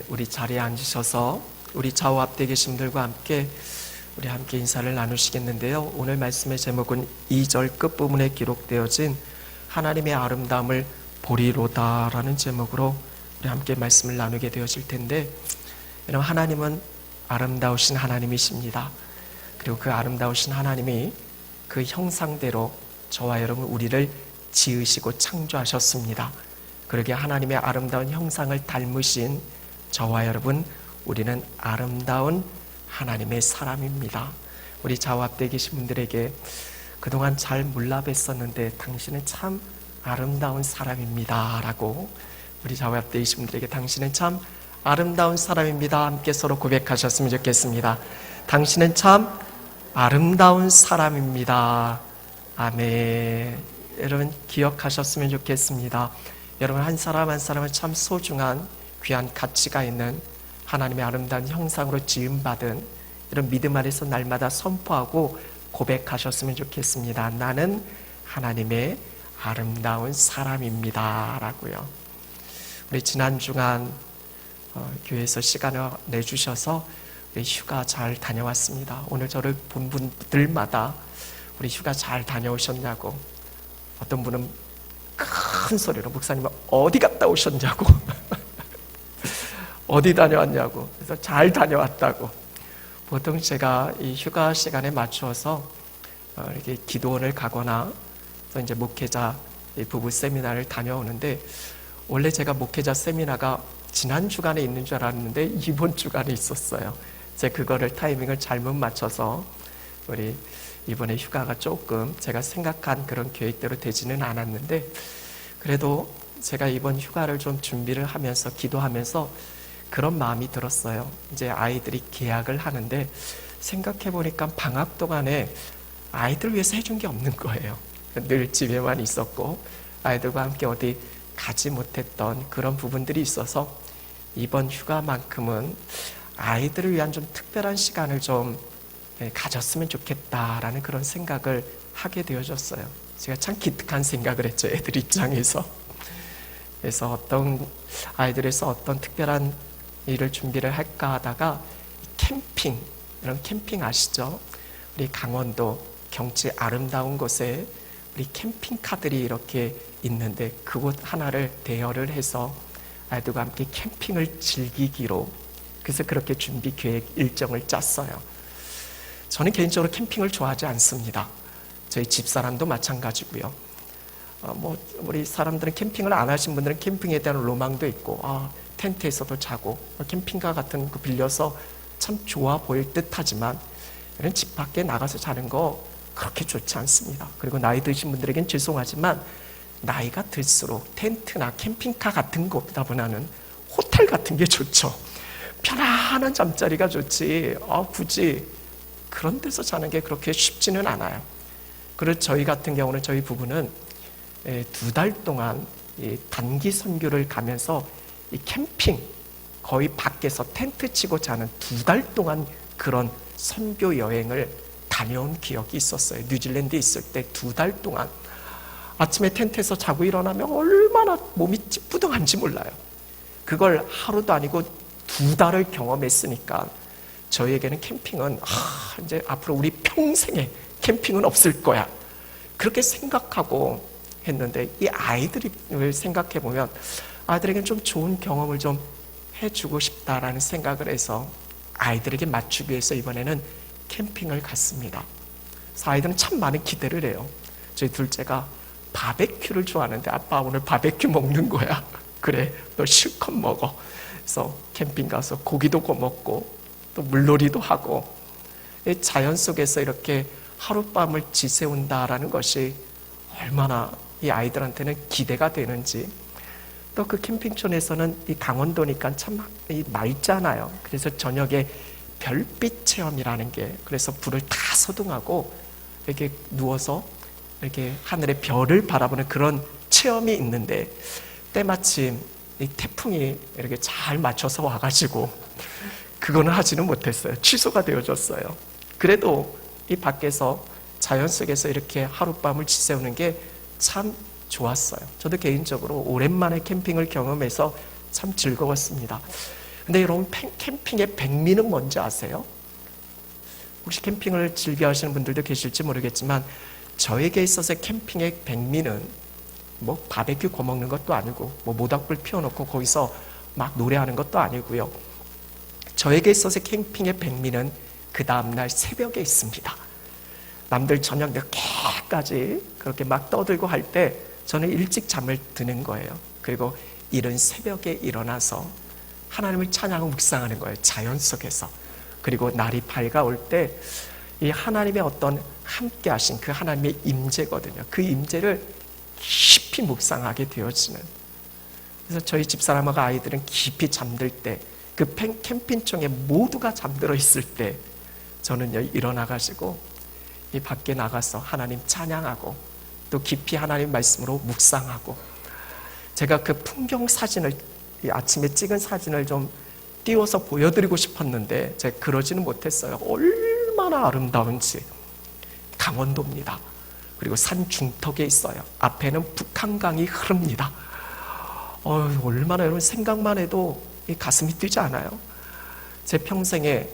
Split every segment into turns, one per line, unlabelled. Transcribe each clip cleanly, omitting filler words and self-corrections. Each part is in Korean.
우리 자리에 앉으셔서 우리 좌우 앞에 계신 분들과 함께 우리 함께 인사를 나누시겠는데요. 오늘 말씀의 제목은 2절 끝부분에 기록되어진 하나님의 아름다움을 보리로다라는 제목으로 우리 함께 말씀을 나누게 되어질 텐데, 여러분, 하나님은 아름다우신 하나님이십니다. 그리고 그 아름다우신 하나님이 그 형상대로 저와 여러분 우리를 지으시고 창조하셨습니다. 그러게 하나님의 아름다운 형상을 닮으신 저와 여러분, 우리는 아름다운 하나님의 사람입니다. 우리 좌우 앞에 계신 분들에게 그동안 잘 몰라 뵀었는데 당신은 참 아름다운 사람입니다 라고, 우리 좌우 앞에 계신 분들에게 당신은 참 아름다운 사람입니다 함께 서로 고백하셨으면 좋겠습니다. 당신은 참 아름다운 사람입니다. 아멘. 여러분 기억하셨으면 좋겠습니다. 여러분 한 사람 한 사람은 참 소중한 귀한 가치가 있는 하나님의 아름다운 형상으로 지음받은 이런 믿음 안에서 날마다 선포하고 고백하셨으면 좋겠습니다. 나는 하나님의 아름다운 사람입니다 라고요. 우리 지난 주간 교회에서 시간을 내주셔서 우리 휴가 잘 다녀왔습니다. 오늘 저를 본 분들마다 우리 휴가 잘 다녀오셨냐고, 어떤 분은 큰 소리로 목사님 어디 갔다 오셨냐고 어디 다녀왔냐고, 그래서 잘 다녀왔다고. 보통 제가 이 휴가 시간에 맞추어서 이렇게 기도원을 가거나 또 이제 목회자 부부 세미나를 다녀오는데, 원래 제가 목회자 세미나가 지난 주간에 있는 줄 알았는데 이번 주간에 있었어요. 제가 그거를 타이밍을 잘못 맞춰서 우리 이번에 휴가가 조금 제가 생각한 그런 계획대로 되지는 않았는데, 그래도 제가 이번 휴가를 좀 준비를 하면서 기도하면서 그런 마음이 들었어요. 이제 아이들이 개학을 하는데 생각해 보니까 방학 동안에 아이들 위해서 해준 게 없는 거예요. 늘 집에만 있었고 아이들과 함께 어디 가지 못했던 그런 부분들이 있어서 이번 휴가만큼은 아이들을 위한 좀 특별한 시간을 좀 가졌으면 좋겠다라는 그런 생각을 하게 되어졌어요. 제가 참 기특한 생각을 했죠, 애들 입장에서. 그래서 어떤 아이들에서 어떤 특별한 일을 준비를 할까 하다가 캠핑, 이런 캠핑 아시죠? 우리 강원도 경치 아름다운 곳에 우리 캠핑카들이 이렇게 있는데 그곳 하나를 대여를 해서 아이들과 함께 캠핑을 즐기기로, 그래서 그렇게 준비 계획 일정을 짰어요. 저는 개인적으로 캠핑을 좋아하지 않습니다. 저희 집사람도 마찬가지고요. 우리 사람들은 캠핑을 안 하신 분들은 캠핑에 대한 로망도 있고, 텐트에서도 자고 캠핑카 같은 거 빌려서 참 좋아 보일 듯 하지만 이런 집 밖에 나가서 자는 거 그렇게 좋지 않습니다. 그리고 나이 드신 분들에겐 죄송하지만 나이가 들수록 텐트나 캠핑카 같은 것보다는 호텔 같은 게 좋죠. 편안한 잠자리가 좋지, 굳이 그런 데서 자는 게 그렇게 쉽지는 않아요. 그래서 저희 같은 경우는, 저희 부부는 2달 동안 단기 선교를 가면서 이 캠핑, 거의 밖에서 텐트 치고 자는 2달 동안 그런 선교 여행을 다녀온 기억이 있었어요. 뉴질랜드에 있을 때 2달 동안 아침에 텐트에서 자고 일어나면 얼마나 몸이 찌뿌둥한지 몰라요. 그걸 하루도 아니고 2달을 경험했으니까 저희에게는 캠핑은 이제 앞으로 우리 평생에 캠핑은 없을 거야, 그렇게 생각하고 했는데, 이 아이들을 생각해 보면 아이들에게는 좀 좋은 경험을 좀 해주고 싶다라는 생각을 해서 아이들에게 맞추기 위해서 이번에는 캠핑을 갔습니다. 그래서 아이들은 참 많은 기대를 해요. 저희 둘째가 바베큐를 좋아하는데 아빠 오늘 바베큐 먹는 거야. 그래, 너 실컷 먹어. 그래서 캠핑 가서 고기도 구워 먹고 또 물놀이도 하고, 자연 속에서 이렇게 하룻밤을 지새운다라는 것이 얼마나 이 아이들한테는 기대가 되는지. 또 그 캠핑촌에서는 이 강원도니까 참 맑잖아요. 그래서 저녁에 별빛 체험이라는 게, 그래서 불을 다 소등하고 이렇게 누워서 이렇게 하늘의 별을 바라보는 그런 체험이 있는데, 때마침 이 태풍이 이렇게 잘 맞춰서 와가지고 그거는 하지는 못했어요. 취소가 되어졌어요. 그래도 이 밖에서 자연 속에서 이렇게 하룻밤을 지새우는 게 참 좋았어요. 저도 개인적으로 오랜만에 캠핑을 경험해서 참 즐거웠습니다. 근데 여러분, 캠핑의 백미는 뭔지 아세요? 혹시 캠핑을 즐겨 하시는 분들도 계실지 모르겠지만, 저에게 있어서 캠핑의 백미는 뭐 바베큐 구워 먹는 것도 아니고, 뭐 모닥불 피워놓고 거기서 막 노래하는 것도 아니고요. 저에게 있어서 캠핑의 백미는 그 다음날 새벽에 있습니다. 남들 저녁 늦게까지 그렇게 막 떠들고 할 때 저는 일찍 잠을 드는 거예요. 그리고 이른 새벽에 일어나서 하나님을 찬양하고 묵상하는 거예요. 자연 속에서. 그리고 날이 밝아올 때 이 하나님의 어떤 함께 하신 그 하나님의 임재거든요. 그 임재를 깊이 묵상하게 되어지는. 그래서 저희 집사람하고 아이들은 깊이 잠들 때, 그 캠핑장에 모두가 잠들어 있을 때 저는요 일어나가지고 이 밖에 나가서 하나님 찬양하고 또 깊이 하나님 말씀으로 묵상하고, 제가 그 풍경 사진을, 아침에 찍은 사진을 좀 띄워서 보여드리고 싶었는데 제가 그러지는 못했어요. 얼마나 아름다운지. 강원도입니다. 그리고 산 중턱에 있어요. 앞에는 북한강이 흐릅니다. 얼마나, 여러분 생각만 해도 가슴이 뛰지 않아요? 제 평생에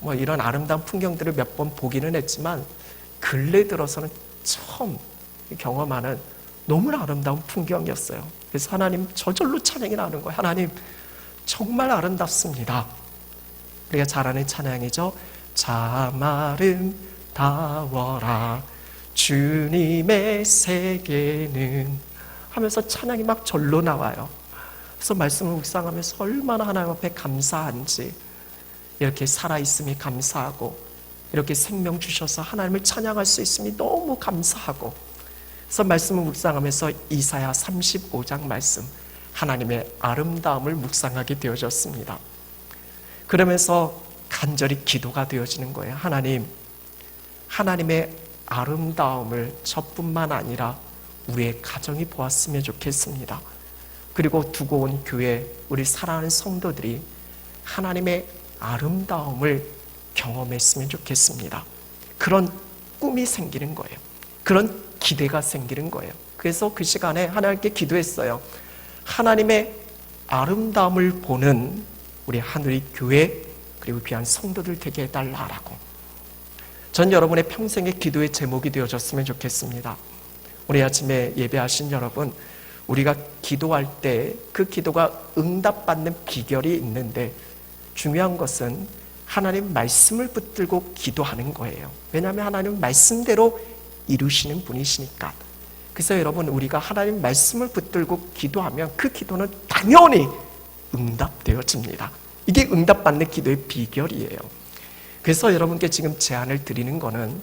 뭐 이런 아름다운 풍경들을 몇 번 보기는 했지만 근래 들어서는 처음 경험하는 너무나 아름다운 풍경이었어요. 그래서 하나님 저절로 찬양이 나는 거예요. 하나님 정말 아름답습니다. 우리가 잘 아는 찬양이죠. 참 아름다워라 주님의 세계는, 하면서 찬양이 막 절로 나와요. 그래서 말씀을 묵상하면서 얼마나 하나님 앞에 감사한지, 이렇게 살아있음이 감사하고 이렇게 생명 주셔서 하나님을 찬양할 수 있음이 너무 감사하고, 그래서 말씀을 묵상하면서 이사야 35장 말씀, 하나님의 아름다움을 묵상하게 되어졌습니다. 그러면서 간절히 기도가 되어지는 거예요. 하나님, 하나님의 아름다움을 저뿐만 아니라 우리의 가정이 보았으면 좋겠습니다. 그리고 두고 온 교회, 우리 사랑하는 성도들이 하나님의 아름다움을 경험했으면 좋겠습니다. 그런 꿈이 생기는 거예요. 그런 기대가 생기는 거예요. 그래서 그 시간에 하나님께 기도했어요. 하나님의 아름다움을 보는 우리 하늘의 교회, 그리고 귀한 성도들 되게 해달라고. 전 여러분의 평생의 기도의 제목이 되어졌으면 좋겠습니다. 오늘 아침에 예배하신 여러분, 우리가 기도할 때 그 기도가 응답받는 비결이 있는데, 중요한 것은 하나님 말씀을 붙들고 기도하는 거예요. 왜냐하면 하나님은 말씀대로 이루시는 분이시니까. 그래서 여러분, 우리가 하나님 말씀을 붙들고 기도하면 그 기도는 당연히 응답되어집니다. 이게 응답받는 기도의 비결이에요. 그래서 여러분께 지금 제안을 드리는 거는,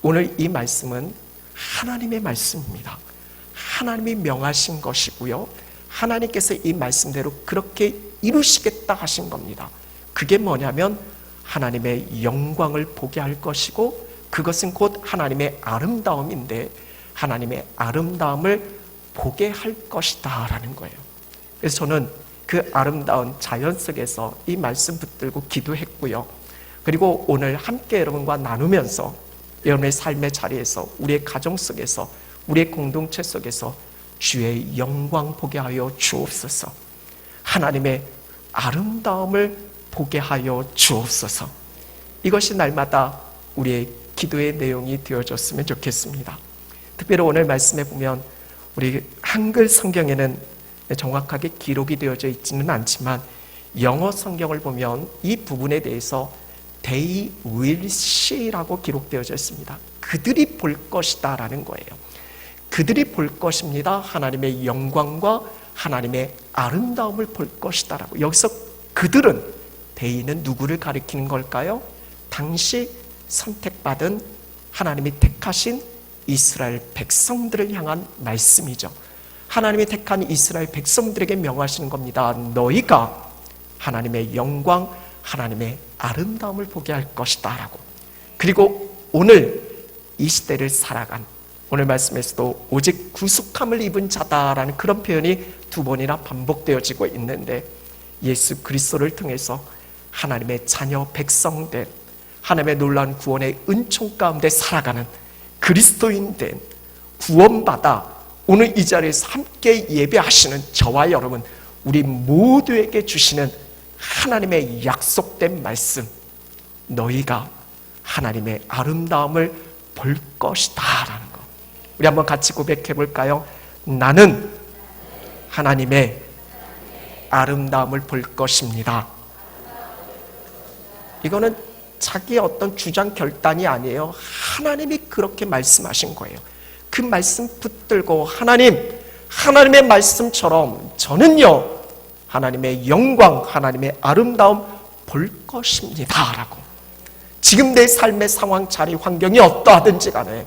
오늘 이 말씀은 하나님의 말씀입니다. 하나님이 명하신 것이고요, 하나님께서 이 말씀대로 그렇게 이루시겠다 하신 겁니다. 그게 뭐냐면 하나님의 영광을 보게 할 것이고, 그것은 곧 하나님의 아름다움인데 하나님의 아름다움을 보게 할 것이다 라는 거예요. 그래서 저는 그 아름다운 자연 속에서 이 말씀 붙들고 기도했고요. 그리고 오늘 함께 여러분과 나누면서 여러분의 삶의 자리에서, 우리의 가정 속에서, 우리의 공동체 속에서 주의 영광 보게 하여 주옵소서. 하나님의 아름다움을 보게 하여 주옵소서. 이것이 날마다 우리의 기도의 내용이 되어졌으면 좋겠습니다. 특별히 오늘 말씀에 보면 우리 한글 성경에는 정확하게 기록이 되어져 있지는 않지만 영어 성경을 보면 이 부분에 대해서 They will see라고 기록되어져 있습니다. 그들이 볼 것이다 라는 거예요. 그들이 볼 것입니다. 하나님의 영광과 하나님의 아름다움을 볼 것이다 라고. 여기서 그들은, They는 누구를 가리키는 걸까요? 당시 선택받은, 하나님이 택하신 이스라엘 백성들을 향한 말씀이죠. 하나님이 택한 이스라엘 백성들에게 명하시는 겁니다. 너희가 하나님의 영광, 하나님의 아름다움을 보게 할 것이다 라고. 그리고 오늘 이 시대를 살아간, 오늘 말씀에서도 오직 구속함을 입은 자다라는 그런 표현이 두 번이나 반복되어지고 있는데, 예수 그리스도를 통해서 하나님의 자녀 백성된, 하나님의 놀라운 구원의 은총 가운데 살아가는 그리스도인 된, 구원받아 오늘 이 자리에서 함께 예배하시는 저와 여러분, 우리 모두에게 주시는 하나님의 약속된 말씀, 너희가 하나님의 아름다움을 볼 것이다 라는 거. 우리 한번 같이 고백해 볼까요? 나는 하나님의 아름다움을 볼 것입니다. 이거는 자기의 어떤 주장 결단이 아니에요. 하나님이 그렇게 말씀하신 거예요. 그 말씀 붙들고 하나님의 말씀처럼 저는요 하나님의 영광, 하나님의 아름다움 볼 것입니다 라고. 지금 내 삶의 상황, 자리, 환경이 어떠하든지 간에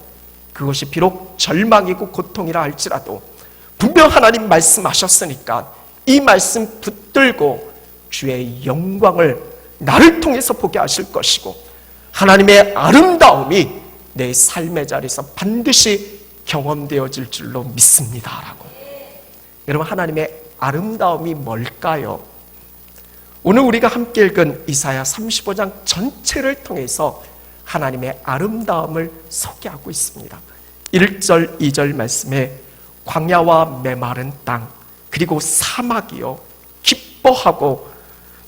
그것이 비록 절망이고 고통이라 할지라도 분명 하나님 말씀하셨으니까 이 말씀 붙들고 주의 영광을 나를 통해서 보게 하실 것이고 하나님의 아름다움이 내 삶의 자리에서 반드시 경험되어질 줄로 믿습니다 라고. 여러분, 하나님의 아름다움이 뭘까요? 오늘 우리가 함께 읽은 이사야 35장 전체를 통해서 하나님의 아름다움을 소개하고 있습니다. 1절, 2절 말씀에 광야와 메마른 땅 그리고 사막이요 기뻐하고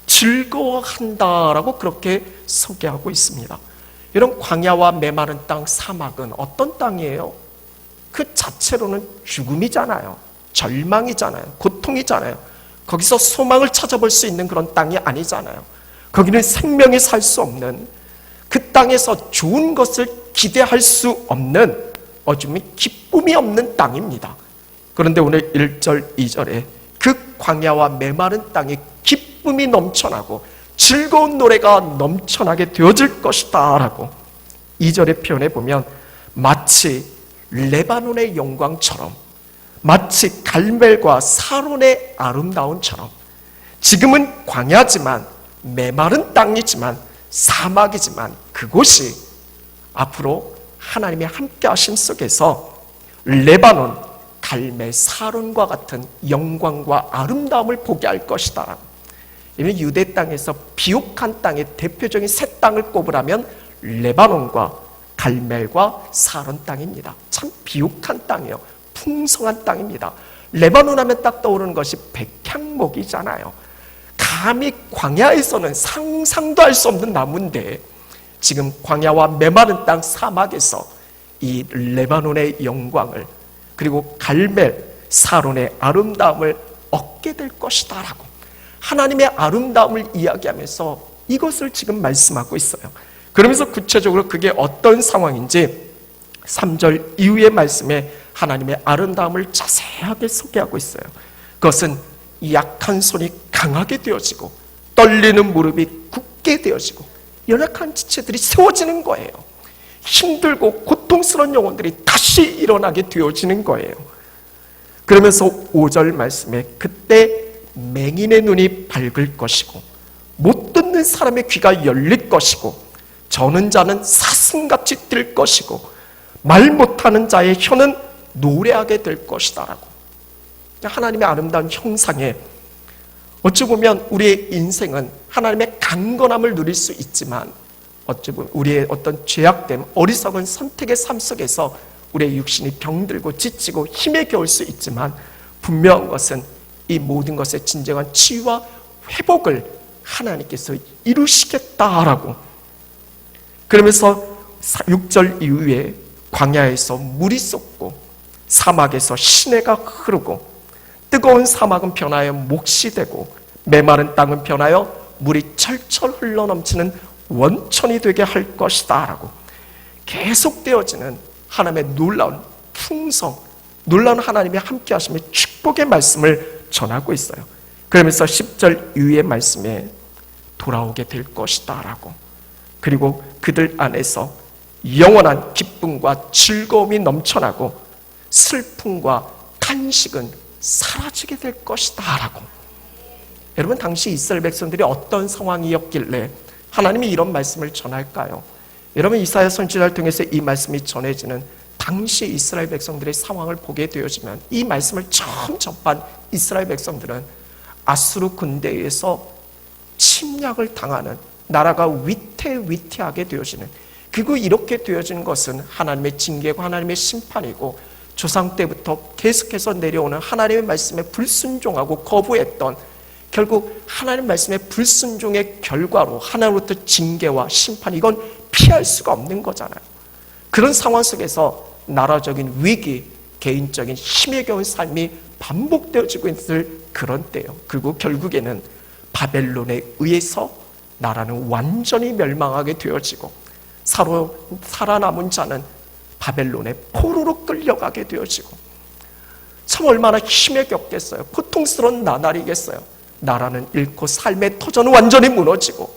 즐거워한다라고 그렇게 소개하고 있습니다. 이런 광야와 메마른 땅, 사막은 어떤 땅이에요? 그 자체로는 죽음이잖아요. 절망이잖아요. 고통이잖아요. 거기서 소망을 찾아볼 수 있는 그런 땅이 아니잖아요. 거기는 생명이 살 수 없는, 그 땅에서 좋은 것을 기대할 수 없는, 어쩌면 기쁨이 없는 땅입니다. 그런데 오늘 1절, 2절에 그 광야와 메마른 땅에 기쁨이 넘쳐나고 즐거운 노래가 넘쳐나게 되어질 것이다 라고 2절의 표현에 보면 마치 레바논의 영광처럼, 마치 갈멜과 사론의 아름다움처럼, 지금은 광야지만 메마른 땅이지만 사막이지만 그곳이 앞으로 하나님의 함께 하심 속에서 레바논, 갈멜, 사론과 같은 영광과 아름다움을 보게 할 것이다. 이미 유대 땅에서 비옥한 땅의 대표적인 세 땅을 꼽으라면 레바논과 갈멜과 사론 땅입니다. 참 비옥한 땅이에요. 풍성한 땅입니다. 레바논 하면 딱 떠오르는 것이 백향목이잖아요. 감히 광야에서는 상상도 할 수 없는 나무인데 지금 광야와 메마른 땅 사막에서 이 레바논의 영광을 그리고 갈멜, 사론의 아름다움을 얻게 될 것이다 라고 하나님의 아름다움을 이야기하면서 이것을 지금 말씀하고 있어요. 그러면서 구체적으로 그게 어떤 상황인지 3절 이후의 말씀에 하나님의 아름다움을 자세하게 소개하고 있어요. 그것은 약한 손이 강하게 되어지고 떨리는 무릎이 굳게 되어지고 연약한 지체들이 세워지는 거예요. 힘들고 고통스러운 영혼들이 다시 일어나게 되어지는 거예요. 그러면서 5절 말씀에 그때 맹인의 눈이 밝을 것이고 못 듣는 사람의 귀가 열릴 것이고 저는 자는 사슴같이 뛸 것이고 말 못하는 자의 혀는 노래하게 될 것이다 라고. 하나님의 아름다운 형상에 어찌 보면 우리의 인생은 하나님의 강건함을 누릴 수 있지만 어찌 보면 우리의 어떤 죄악됨, 어리석은 선택의 삶 속에서 우리의 육신이 병들고 지치고 힘에 겨울 수 있지만 분명한 것은 이 모든 것의 진정한 치유와 회복을 하나님께서 이루시겠다라고. 그러면서 6절 이후에 광야에서 물이 쏟고 사막에서 시내가 흐르고 뜨거운 사막은 변하여 몫이 되고 메마른 땅은 변하여 물이 철철 흘러넘치는 원천이 되게 할 것이다 라고 계속되어지는 하나님의 놀라운 풍성, 놀라운 하나님의 함께 하심의 축복의 말씀을 전하고 있어요. 그러면서 10절 이후의 말씀에 돌아오게 될 것이다 라고, 그리고 그들 안에서 영원한 기쁨과 즐거움이 넘쳐나고 슬픔과 탄식은 사라지게 될 것이다 라고. 여러분, 당시 이스라엘 백성들이 어떤 상황이었길래 하나님이 이런 말씀을 전할까요? 여러분, 이사야 선지자를 통해서 이 말씀이 전해지는 당시 이스라엘 백성들의 상황을 보게 되어지면 이 말씀을 처음 접한 이스라엘 백성들은 아수르 군대에 의해서 침략을 당하는, 나라가 위태위태하게 되어지는, 그리고 이렇게 되어지는 것은 하나님의 징계고 하나님의 심판이고 조상 때부터 계속해서 내려오는 하나님의 말씀에 불순종하고 거부했던, 결국 하나님 말씀의 불순종의 결과로 하나님으로부터 징계와 심판, 이건 피할 수가 없는 거잖아요. 그런 상황 속에서 나라적인 위기, 개인적인 힘에 겨운 삶이 반복되어지고 있을 그런 때요. 그리고 결국에는 바벨론에 의해서 나라는 완전히 멸망하게 되어지고 살아남은 자는 바벨론의 포로로 끌려가게 되어지고, 참 얼마나 힘에 겪겠어요. 고통스러운 나날이겠어요. 나라는 잃고 삶의 터전은 완전히 무너지고,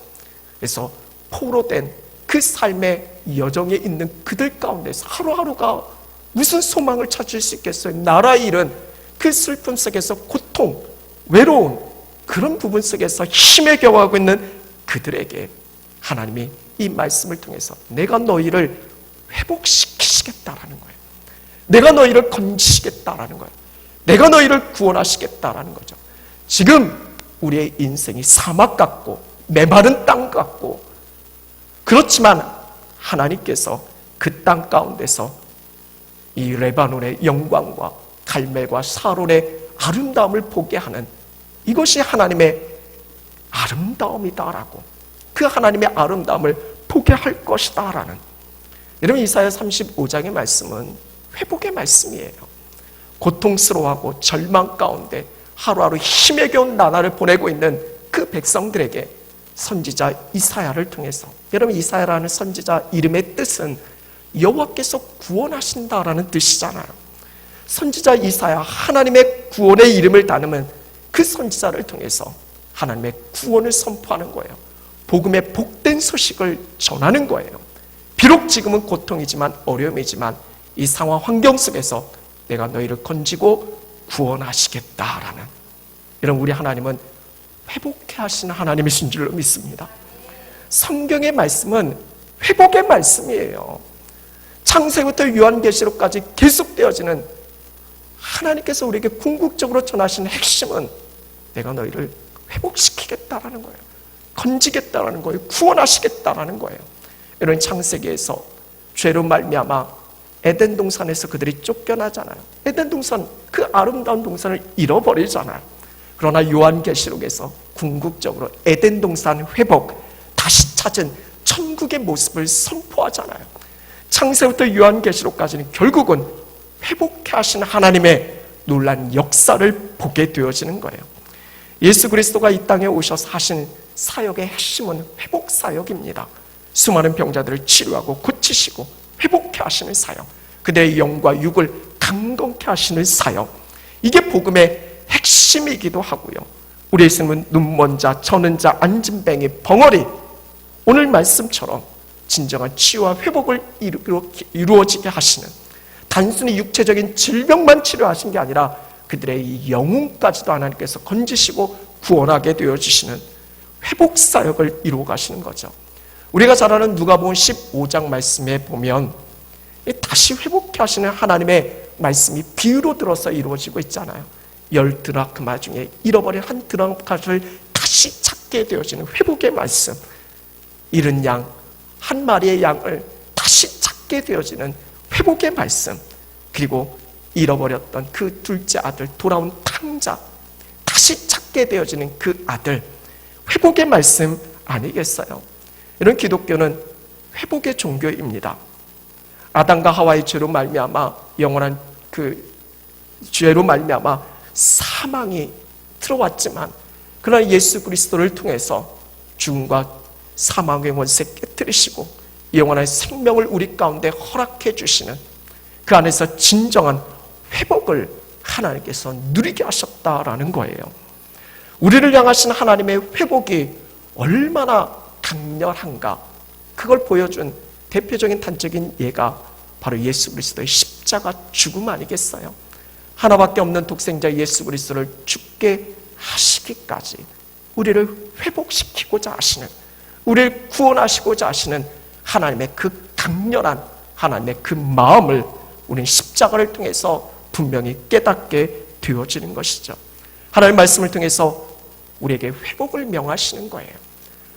그래서 포로 된 그 삶의 여정에 있는 그들 가운데서 하루하루가 무슨 소망을 찾을 수 있겠어요. 나라 잃은 그 슬픔 속에서 고통, 외로움, 그런 부분 속에서 힘에 겨워하고 있는 그들에게 하나님이 이 말씀을 통해서 내가 너희를 회복시키시겠다라는 거예요. 내가 너희를 건지시겠다라는 거예요. 내가 너희를 구원하시겠다라는 거죠. 지금 우리의 인생이 사막 같고 메마른 땅 같고, 그렇지만 하나님께서 그 땅 가운데서 이 레바논의 영광과 갈멜과 사론의 아름다움을 보게 하는, 이것이 하나님의 아름다움이다라고, 그 하나님의 아름다움을 보게 할 것이다라는, 여러분 이사야 35장의 말씀은 회복의 말씀이에요. 고통스러워하고 절망 가운데 하루하루 힘에 겨운 나날을 보내고 있는 그 백성들에게 선지자 이사야를 통해서, 여러분 이사야라는 선지자 이름의 뜻은 여호와께서 구원하신다라는 뜻이잖아요. 선지자 이사야, 하나님의 구원의 이름을 다루면 그 선지자를 통해서 하나님의 구원을 선포하는 거예요. 복음의 복된 소식을 전하는 거예요. 비록 지금은 고통이지만, 어려움이지만 이 상황 환경 속에서 내가 너희를 건지고 구원하시겠다라는, 이런 우리 하나님은 회복해 하시는 하나님이신 줄로 믿습니다. 성경의 말씀은 회복의 말씀이에요. 창세부터 요한계시록까지 계속되어지는 하나님께서 우리에게 궁극적으로 전하시는 핵심은 내가 너희를 회복시키겠다라는 거예요. 건지겠다라는 거예요. 구원하시겠다라는 거예요. 이런 창세기에서 죄로 말미암아 에덴 동산에서 그들이 쫓겨나잖아요. 에덴 동산, 그 아름다운 동산을 잃어버리잖아요. 그러나 요한계시록에서 궁극적으로 에덴 동산 회복, 다시 찾은 천국의 모습을 선포하잖아요. 창세부터 요한계시록까지는 결국은 회복해 하신 하나님의 놀라운 역사를 보게 되어지는 거예요. 예수 그리스도가 이 땅에 오셔서 하신 사역의 핵심은 회복 사역입니다. 수많은 병자들을 치료하고 고치시고 회복해 하시는 사역, 그들의 영과 육을 강건케 하시는 사역, 이게 복음의 핵심이기도 하고요. 우리 예수님은 눈먼 자, 저는 자, 안진뱅이, 벙어리, 오늘 말씀처럼 진정한 치유와 회복을 이루어지게 하시는, 단순히 육체적인 질병만 치료하신 게 아니라 그들의 영혼까지도 하나님께서 건지시고 구원하게 되어주시는 회복 사역을 이루어 가시는 거죠. 우리가 잘 아는 누가복음 15장 말씀에 보면 다시 회복해 하시는 하나님의 말씀이 비유로 들어서 이루어지고 있잖아요. 10드라크마 중에 잃어버린 한 드라크마를 다시 찾게 되어지는 회복의 말씀, 잃은 양, 한 마리의 양을 다시 찾게 되어지는 회복의 말씀, 그리고 잃어버렸던 그 둘째 아들, 돌아온 탕자, 다시 찾게 되어지는 그 아들, 회복의 말씀 아니겠어요? 이런 기독교는 회복의 종교입니다. 아담과 하와의 죄로 말미암아 영원한 그 죄로 말미암아 사망이 들어왔지만, 그러나 예수 그리스도를 통해서 죽음과 사망의 원세 깨뜨리시고 영원한 생명을 우리 가운데 허락해 주시는, 그 안에서 진정한 회복을 하나님께서 누리게 하셨다라는 거예요. 우리를 향하신 하나님의 회복이 얼마나 강렬한가, 그걸 보여준 대표적인 단적인 예가 바로 예수 그리스도의 십자가 죽음 아니겠어요? 하나밖에 없는 독생자 예수 그리스도를 죽게 하시기까지 우리를 회복시키고자 하시는, 우리를 구원하시고자 하시는 하나님의 그 강렬한 하나님의 그 마음을 우리는 십자가를 통해서 분명히 깨닫게 되어지는 것이죠. 하나님의 말씀을 통해서 우리에게 회복을 명하시는 거예요.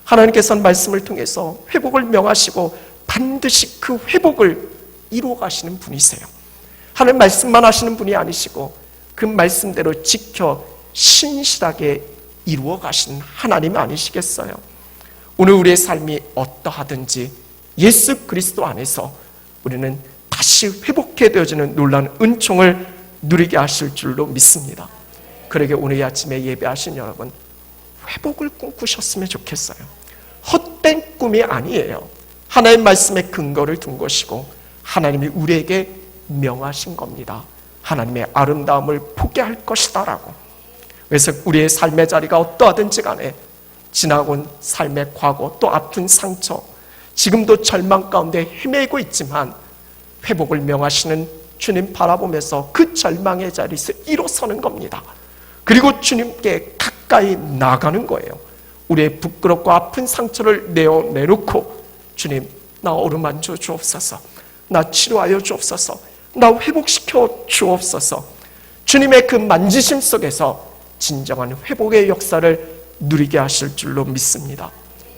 하나님께서는 말씀을 통해서 회복을 명하시고 반드시 그 회복을 이루어 가시는 분이세요. 하나님 말씀만 하시는 분이 아니시고 그 말씀대로 지켜 신실하게 이루어 가신 하나님 아니시겠어요? 오늘 우리의 삶이 어떠하든지 예수 그리스도 안에서 우리는 다시 회복해 되어지는 놀라운 은총을 누리게 하실 줄로 믿습니다. 그러게 오늘 아침에 예배하신 여러분, 회복을 꿈꾸셨으면 좋겠어요. 헛된 꿈이 아니에요. 하나님 말씀에 근거를 둔 것이고 하나님이 우리에게 명하신 겁니다. 하나님의 아름다움을 보게 할 것이다 라고. 그래서 우리의 삶의 자리가 어떠하든지 간에 지나온 삶의 과거, 또 아픈 상처, 지금도 절망 가운데 헤매고 있지만 회복을 명하시는 주님 바라보면서 그 절망의 자리에서 일어서는 겁니다. 그리고 주님께 가까이 나가는 거예요. 우리의 부끄럽고 아픈 상처를 내놓고 주님, 나 어루만져 주옵소서, 나 치료하여 주옵소서, 나 회복시켜 주옵소서. 주님의 그 만지심 속에서 진정한 회복의 역사를 누리게 하실 줄로 믿습니다.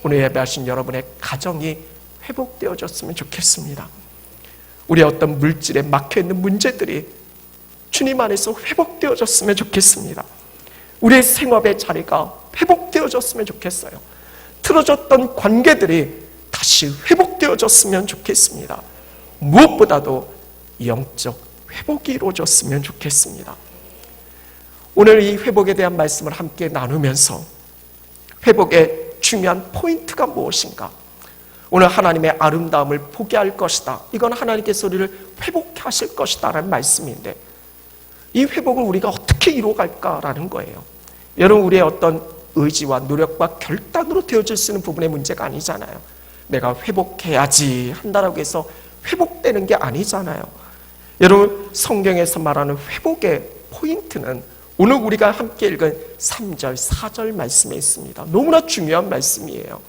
오늘 예배하신 여러분의 가정이 회복되어졌으면 좋겠습니다. 우리의 어떤 물질에 막혀있는 문제들이 주님 안에서 회복되어졌으면 좋겠습니다. 우리의 생업의 자리가 회복되어졌으면 좋겠어요. 틀어졌던 관계들이 다시 회복되어졌으면 좋겠습니다. 무엇보다도 영적 회복이 이루어졌으면 좋겠습니다. 오늘 이 회복에 대한 말씀을 함께 나누면서 회복의 중요한 포인트가 무엇인가? 오늘 하나님의 아름다움을 보게 할 것이다. 이건 하나님께서 우리를 회복해 하실 것이다 라는 말씀인데 이 회복을 우리가 어떻게 이루어갈까라는 거예요. 여러분, 우리의 어떤 의지와 노력과 결단으로 되어질 수 있는 부분의 문제가 아니잖아요. 내가 회복해야지 한다라고 해서 회복되는 게 아니잖아요. 여러분, 성경에서 말하는 회복의 포인트는 오늘 우리가 함께 읽은 3절, 4절 말씀에 있습니다. 너무나 중요한 말씀이에요.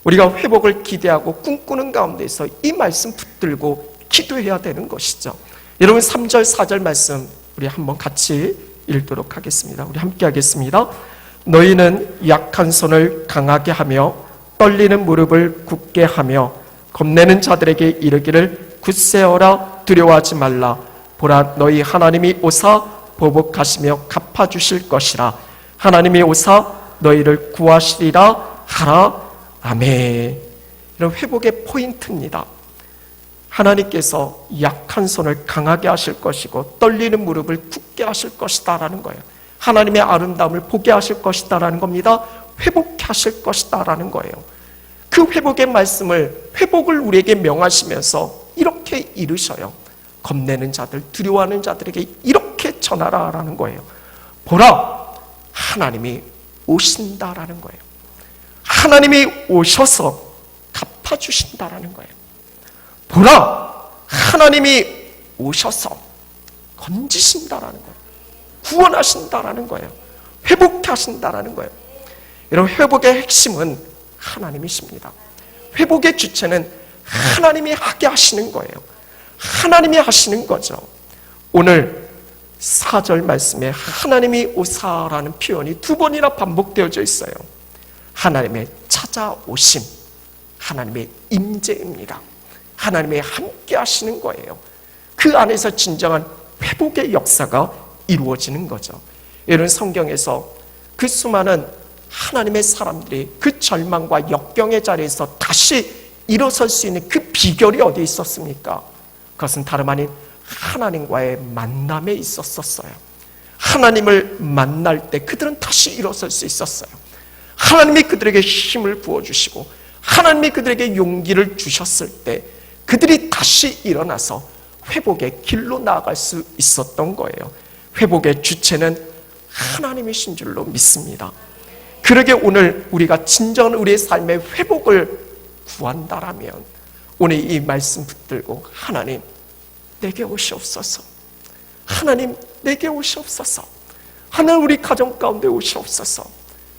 우리가 회복을 기대하고 꿈꾸는 가운데서 이 말씀 붙들고 기도해야 되는 것이죠. 여러분, 3절, 4절 말씀 우리 한번 같이 읽도록 하겠습니다. 우리 함께 하겠습니다. 너희는 약한 손을 강하게 하며 떨리는 무릎을 굳게 하며 겁내는 자들에게 이르기를 굳세어라, 두려워하지 말라. 보라, 너희 하나님이 오사 보복하시며 갚아주실 것이라. 하나님이 오사 너희를 구하시리라 하라. 아멘. 이런 회복의 포인트입니다. 하나님께서 약한 손을 강하게 하실 것이고 떨리는 무릎을 굳게 하실 것이다 라는 거예요. 하나님의 아름다움을 보게 하실 것이다 라는 겁니다. 회복해 하실 것이다 라는 거예요. 그 회복의 말씀을, 회복을 우리에게 명하시면서 이렇게 이르셔요. 겁내는 자들, 두려워하는 자들에게 이렇게 전하라 라는 거예요. 보라, 하나님이 오신다라는 거예요. 하나님이 오셔서 갚아주신다라는 거예요. 보라, 하나님이 오셔서 건지신다라는 거예요. 구원하신다라는 거예요. 회복해 하신다라는 거예요. 여러분, 회복의 핵심은 하나님이십니다. 회복의 주체는 하나님이 하게 하시는 거예요. 하나님이 하시는 거죠. 오늘 4절 말씀에 하나님이 오사라는 표현이 2번이나 반복되어져 있어요. 하나님의 찾아오심, 하나님의 임재입니다. 하나님의 함께 하시는 거예요. 그 안에서 진정한 회복의 역사가 이루어지는 거죠. 이런 성경에서 그 수많은 하나님의 사람들이 그 절망과 역경의 자리에서 다시 일어설 수 있는 그 비결이 어디에 있었습니까? 그것은 다름 아닌 하나님과의 만남에 있었어요. 하나님을 만날 때 그들은 다시 일어설 수 있었어요. 하나님이 그들에게 힘을 부어주시고 하나님이 그들에게 용기를 주셨을 때 그들이 다시 일어나서 회복의 길로 나아갈 수 있었던 거예요. 회복의 주체는 하나님이신 줄로 믿습니다. 그러게 오늘 우리가 진정한 우리의 삶의 회복을 구한다라면 오늘 이 말씀 붙들고 하나님 내게 오시옵소서, 하나님 내게 오시옵소서, 하나님 우리 가정 가운데 오시옵소서,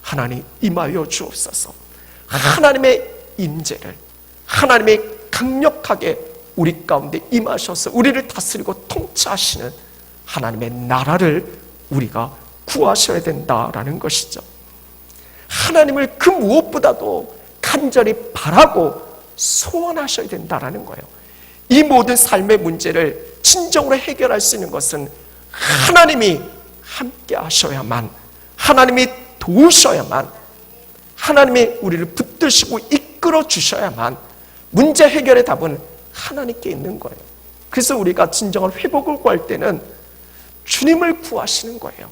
하나님 임하여 주옵소서. 하나님의 임재를, 하나님의 강력하게 우리 가운데 임하셔서 우리를 다스리고 통치하시는 하나님의 나라를 우리가 구하셔야 된다라는 것이죠. 하나님을 그 무엇보다도 간절히 바라고 소원하셔야 된다라는 거예요. 이 모든 삶의 문제를 진정으로 해결할 수 있는 것은 하나님이 함께 하셔야만, 하나님이 도우셔야만, 하나님이 우리를 붙드시고 이끌어 주셔야만 문제 해결의 답은 하나님께 있는 거예요. 그래서 우리가 진정한 회복을 구할 때는 주님을 구하시는 거예요.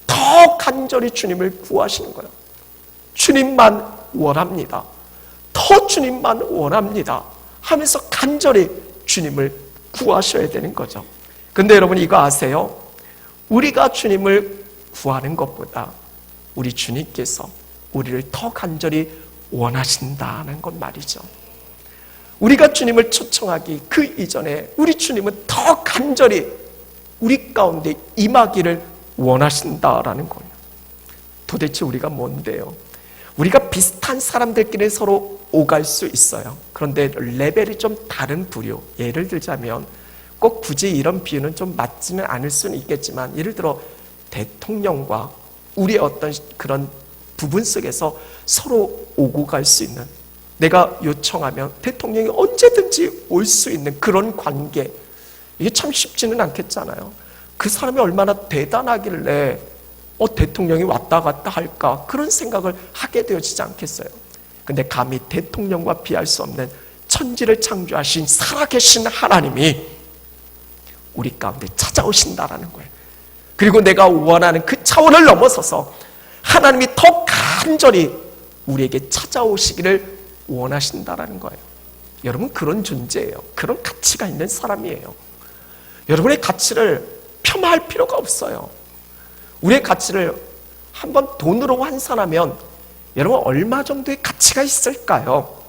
더 간절히 주님을 구하시는 거예요. 주님만 원합니다. 더 주님만 원합니다 하면서 간절히 주님을 구하셔야 되는 거죠. 근데 여러분 이거 아세요? 우리가 주님을 구하는 것보다 우리 주님께서 우리를 더 간절히 원하신다는 것 말이죠. 우리가 주님을 초청하기 그 이전에 우리 주님은 더 간절히 우리 가운데 임하기를 원하신다라는 거예요. 도대체 우리가 뭔데요? 우리가 비슷한 사람들끼리 서로 오갈 수 있어요. 그런데 레벨이 좀 다른 부류, 예를 들자면 꼭 굳이 이런 비유는 좀 맞지는 않을 수는 있겠지만, 예를 들어 대통령과 우리의 어떤 그런 부분 속에서 서로 오고 갈 수 있는, 내가 요청하면 대통령이 언제든지 올 수 있는 그런 관계, 이게 참 쉽지는 않겠잖아요. 그 사람이 얼마나 대단하길래 대통령이 왔다 갔다 할까, 그런 생각을 하게 되어지지 않겠어요. 근데 감히 대통령과 비할 수 없는 천지를 창조하신 살아계신 하나님이 우리 가운데 찾아오신다라는 거예요. 그리고 내가 원하는 그 차원을 넘어서서 하나님이 더 간절히 우리에게 찾아오시기를 원하신다라는 거예요. 여러분, 그런 존재예요. 그런 가치가 있는 사람이에요. 여러분의 가치를 폄하할 필요가 없어요. 우리의 가치를 한번 돈으로 환산하면 여러분 얼마 정도의 가치가 있을까요?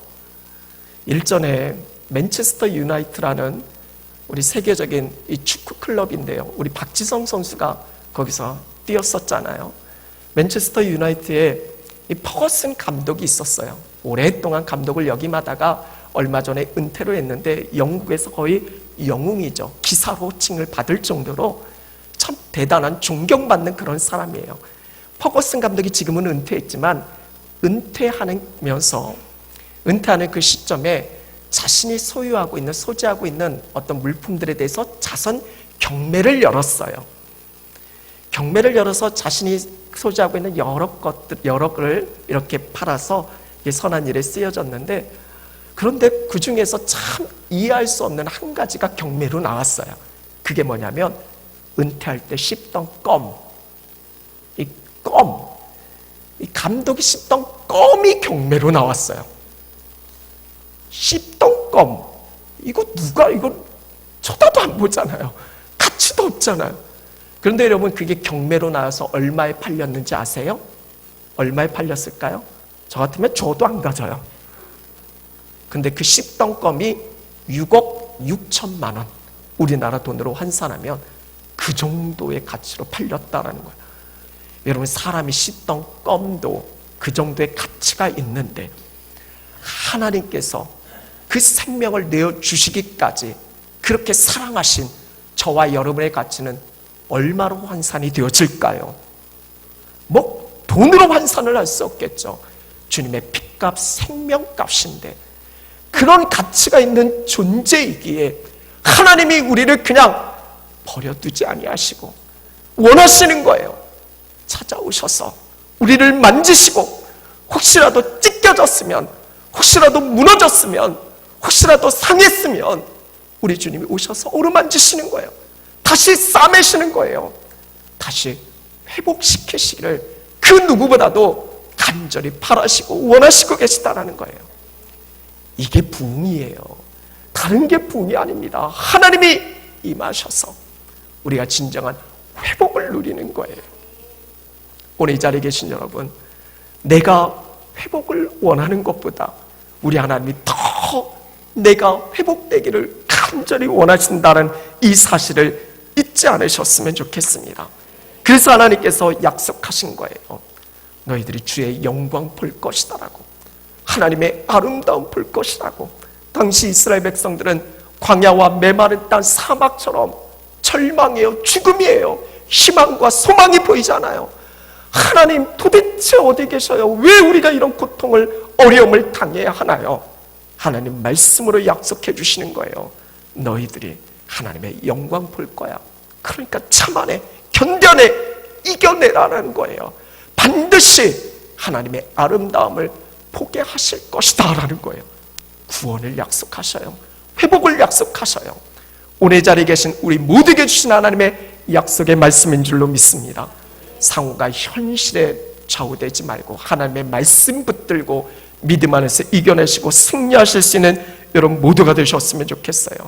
일전에 맨체스터 유나이티드라는 우리 세계적인 이 축구 클럽인데요, 우리 박지성 선수가 거기서 뛰었었잖아요. 맨체스터 유나이티드에 이 퍼거슨 감독이 있었어요. 오랫동안 감독을 역임하다가 얼마 전에 은퇴를 했는데 영국에서 거의 영웅이죠. 기사로 칭을 받을 정도로 참 대단한 존경받는 그런 사람이에요. 퍼거슨 감독이 지금은 은퇴했지만 은퇴하면서 은퇴하는 그 시점에 자신이 소지하고 있는 어떤 물품들에 대해서 자선 경매를 열었어요. 경매를 열어서 자신이 소지하고 있는 여러 걸 이렇게 팔아서 선한 일에 쓰여졌는데, 그런데 그 중에서 참 이해할 수 없는 한 가지가 경매로 나왔어요. 그게 뭐냐면 은퇴할 때 씹던 껌, 이 감독이 씹던 껌이 경매로 나왔어요. 씹던 껌, 이거 쳐다도 안 보잖아요. 가치도 없잖아요. 그런데 여러분, 그게 경매로 나와서 얼마에 팔렸는지 아세요? 얼마에 팔렸을까요? 저 같으면 저도 안 가져요. 근데 그 씹던 껌이 6억 6천만 원, 우리나라 돈으로 환산하면 그 정도의 가치로 팔렸다라는 거예요. 여러분, 사람이 씹던 껌도 그 정도의 가치가 있는데 하나님께서 그 생명을 내어주시기까지 그렇게 사랑하신 저와 여러분의 가치는 얼마로 환산이 되어질까요? 뭐 돈으로 환산을 할 수 없겠죠. 주님의 피값, 생명값인데 그런 가치가 있는 존재이기에 하나님이 우리를 그냥 버려두지 아니하시고 원하시는 거예요. 찾아오셔서 우리를 만지시고, 혹시라도 찢겨졌으면, 혹시라도 무너졌으면, 혹시라도 상했으면 우리 주님이 오셔서 어루만지시는 거예요. 다시 싸매시는 거예요. 다시 회복시키시기를 그 누구보다도 간절히 바라시고 원하시고 계시다라는 거예요. 이게 부흥이에요. 다른 게 부흥이 아닙니다. 하나님이 임하셔서 우리가 진정한 회복을 누리는 거예요. 오늘 이 자리에 계신 여러분, 내가 회복을 원하는 것보다 우리 하나님이 더 내가 회복되기를 간절히 원하신다는 이 사실을 잊지 않으셨으면 좋겠습니다. 그래서 하나님께서 약속하신 거예요. 너희들이 주의 영광 볼 것이다라고, 하나님의 아름다움 볼 것이라고. 당시 이스라엘 백성들은 광야와 메마른 땅 사막처럼 절망이에요, 죽음이에요. 희망과 소망이 보이잖아요. 하나님 도대체 어디 계셔요? 왜 우리가 이런 고통을, 어려움을 당해야 하나요? 하나님 말씀으로 약속해 주시는 거예요. 너희들이 하나님의 영광 볼 거야. 그러니까 참아내, 견뎌내, 이겨내라는 거예요. 반드시 하나님의 아름다움을 보게 하실 것이다 라는 거예요. 구원을 약속하셔요. 회복을 약속하셔요. 오늘 자리에 계신 우리 모두에게 주신 하나님의 약속의 말씀인 줄로 믿습니다. 상호가 현실에 좌우되지 말고 하나님의 말씀 붙들고 믿음 안에서 이겨내시고 승리하실 수 있는 여러분 모두가 되셨으면 좋겠어요.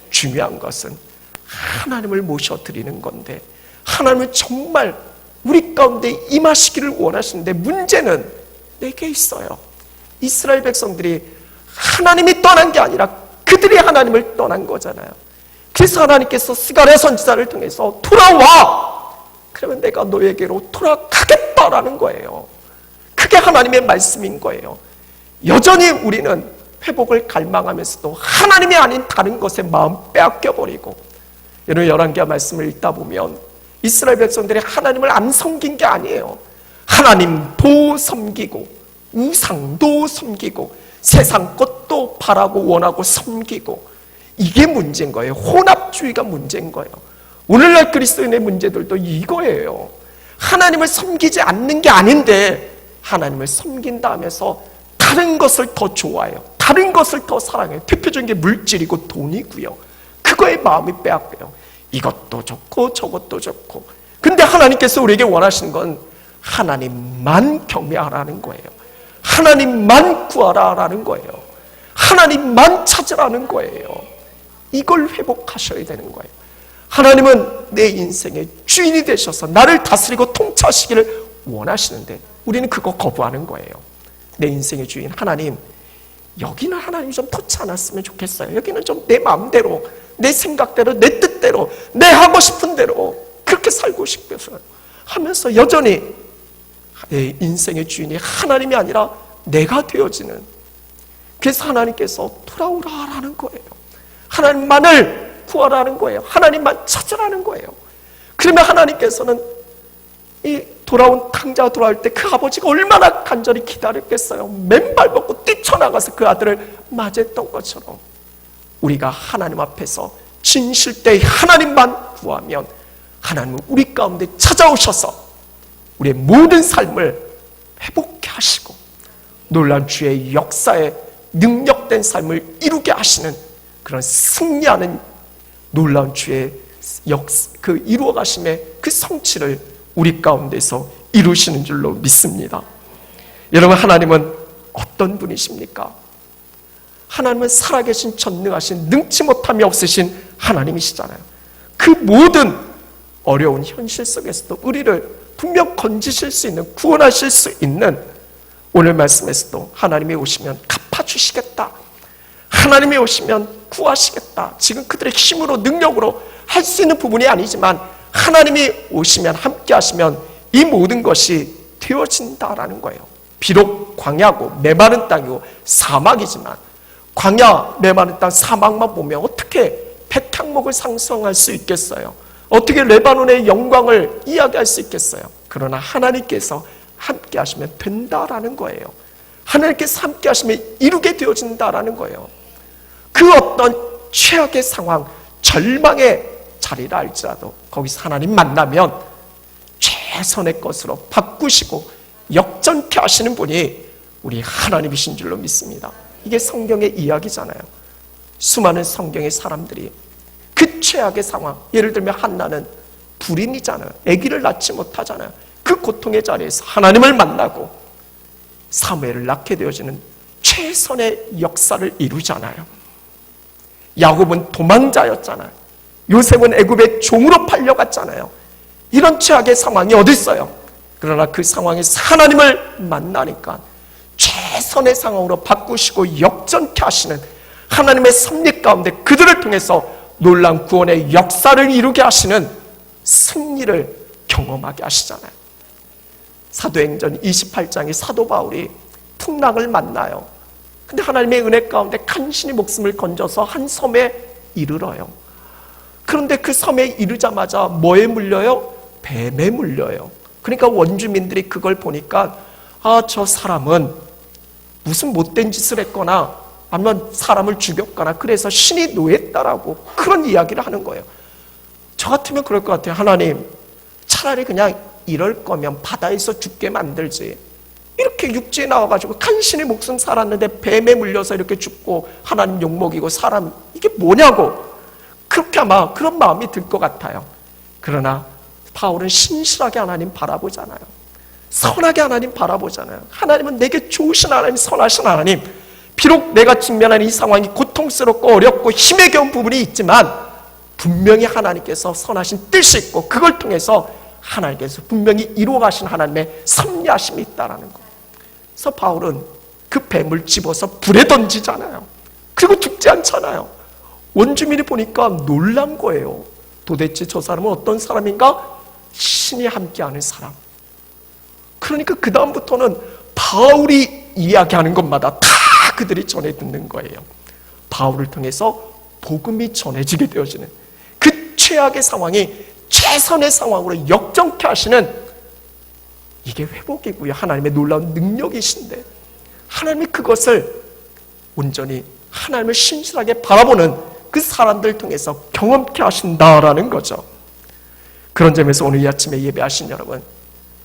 중요한 것은 하나님을 모셔드리는 건데, 하나님은 정말 우리 가운데 임하시기를 원하시는데 문제는 내게 있어요. 이스라엘 백성들이 하나님이 떠난 게 아니라 그들이 하나님을 떠난 거잖아요. 그래서 하나님께서 스가랴 선지자를 통해서 돌아와! 그러면 내가 너에게로 돌아가겠다라는 거예요. 그게 하나님의 말씀인 거예요. 여전히 우리는 회복을 갈망하면서도 하나님이 아닌 다른 것에 마음 빼앗겨버리고, 여러분 열왕기하 말씀을 읽다 보면 이스라엘 백성들이 하나님을 안 섬긴 게 아니에요. 하나님도 섬기고 우상도 섬기고 세상 것도 바라고 원하고 섬기고, 이게 문제인 거예요. 혼합주의가 문제인 거예요. 오늘날 그리스도인의 문제들도 이거예요. 하나님을 섬기지 않는 게 아닌데 하나님을 섬긴다 하면서 다른 것을 더 좋아해요. 다른 것을 더 사랑해요. 대표적인 게 물질이고 돈이고요. 그거에 마음이 빼앗겨요. 이것도 좋고 저것도 좋고. 근데 하나님께서 우리에게 원하시는 건 하나님만 경외하라는 거예요. 하나님만 구하라라는 거예요. 하나님만 찾으라는 거예요. 이걸 회복하셔야 되는 거예요. 하나님은 내 인생의 주인이 되셔서 나를 다스리고 통치하시기를 원하시는데 우리는 그거 거부하는 거예요. 내 인생의 주인 하나님, 여기는 하나님이 좀 터치 않았으면 좋겠어요. 여기는 좀 내 마음대로, 내 생각대로, 내 뜻대로, 내 하고 싶은 대로 그렇게 살고 싶어서 하면서 여전히 내 인생의 주인이 하나님이 아니라 내가 되어지는, 그래서 하나님께서 돌아오라라는 거예요. 하나님만을 구하라는 거예요. 하나님만 찾으라는 거예요. 그러면 하나님께서는 이 돌아온 탕자가 돌아올 때 그 아버지가 얼마나 간절히 기다렸겠어요. 맨발 벗고 뛰쳐나가서 그 아들을 맞이했던 것처럼 우리가 하나님 앞에서 진실되이 하나님만 구하면 하나님은 우리 가운데 찾아오셔서 우리의 모든 삶을 회복케 하시고 놀라운 주의 역사에 능력된 삶을 이루게 하시는 그런 승리하는 놀라운 주의 그 이루어가심의 그 성취를 우리 가운데서 이루시는 줄로 믿습니다. 여러분, 하나님은 어떤 분이십니까? 하나님은 살아계신 전능하신 능치 못함이 없으신 하나님이시잖아요. 그 모든 어려운 현실 속에서도 우리를 분명 건지실 수 있는, 구원하실 수 있는, 오늘 말씀에서도 하나님이 오시면 갚아주시겠다, 하나님이 오시면 구하시겠다, 지금 그들의 힘으로 능력으로 할 수 있는 부분이 아니지만 하나님이 오시면 함께 하시면 이 모든 것이 되어진다라는 거예요. 비록 광야고 메마른 땅이고 사막이지만, 광야, 메마른 땅, 사막만 보면 어떻게 백향목을 상성할 수 있겠어요? 어떻게 레바논의 영광을 이야기할 수 있겠어요? 그러나 하나님께서 함께 하시면 된다라는 거예요. 하나님께서 함께 하시면 이루게 되어진다라는 거예요. 그 어떤 최악의 상황, 절망의 자리라 할지라도 거기서 하나님 만나면 최선의 것으로 바꾸시고 역전케 하시는 분이 우리 하나님이신 줄로 믿습니다. 이게 성경의 이야기잖아요. 수많은 성경의 사람들이 그 최악의 상황, 예를 들면 한나는 불임이잖아요. 아기를 낳지 못하잖아요. 그 고통의 자리에서 하나님을 만나고 사무엘을 낳게 되어지는 최선의 역사를 이루잖아요. 야곱은 도망자였잖아요. 요셉은 애굽의 종으로 팔려갔잖아요. 이런 최악의 상황이 어디 있어요? 그러나 그 상황에서 하나님을 만나니까 최선의 상황으로 바꾸시고 역전케 하시는 하나님의 섭리 가운데 그들을 통해서 놀라운 구원의 역사를 이루게 하시는 승리를 경험하게 하시잖아요. 사도행전 28장에 사도 바울이 풍랑을 만나요. 근데 하나님의 은혜 가운데 간신히 목숨을 건져서 한 섬에 이르러요. 그런데 그 섬에 이르자마자 뭐에 물려요? 뱀에 물려요. 그러니까 원주민들이 그걸 보니까 저 사람은 무슨 못된 짓을 했거나 아니면 사람을 죽였거나 그래서 신이 노했다라고 그런 이야기를 하는 거예요. 저 같으면 그럴 것 같아요. 하나님, 차라리 그냥 이럴 거면 바다에서 죽게 만들지. 이렇게 육지에 나와가지고 간신히 목숨 살았는데 뱀에 물려서 이렇게 죽고 하나님 욕먹이고 사람 이게 뭐냐고 그렇게 아마 그런 마음이 들 것 같아요. 그러나 바울은 신실하게 하나님 바라보잖아요. 선하게 하나님 바라보잖아요. 하나님은 내게 좋으신 하나님, 선하신 하나님. 비록 내가 직면하는 이 상황이 고통스럽고 어렵고 힘에 겨운 부분이 있지만 분명히 하나님께서 선하신 뜻이 있고 그걸 통해서 하나님께서 분명히 이루어가신 하나님의 섭리하심이 있다는 것. 그래서 바울은 그 뱀을 집어서 불에 던지잖아요. 그리고 죽지 않잖아요. 원주민이 보니까 놀란 거예요. 도대체 저 사람은 어떤 사람인가? 신이 함께하는 사람. 그러니까 그 다음부터는 바울이 이야기하는 것마다 다 그들이 전해 듣는 거예요. 바울을 통해서 복음이 전해지게 되어지는 그 최악의 상황이 최선의 상황으로 역전케 하시는 이게 회복이고요. 하나님의 놀라운 능력이신데 하나님이 그것을 온전히 하나님을 신실하게 바라보는 그 사람들 통해서 경험케 하신다라는 거죠. 그런 점에서 오늘 이 아침에 예배하신 여러분,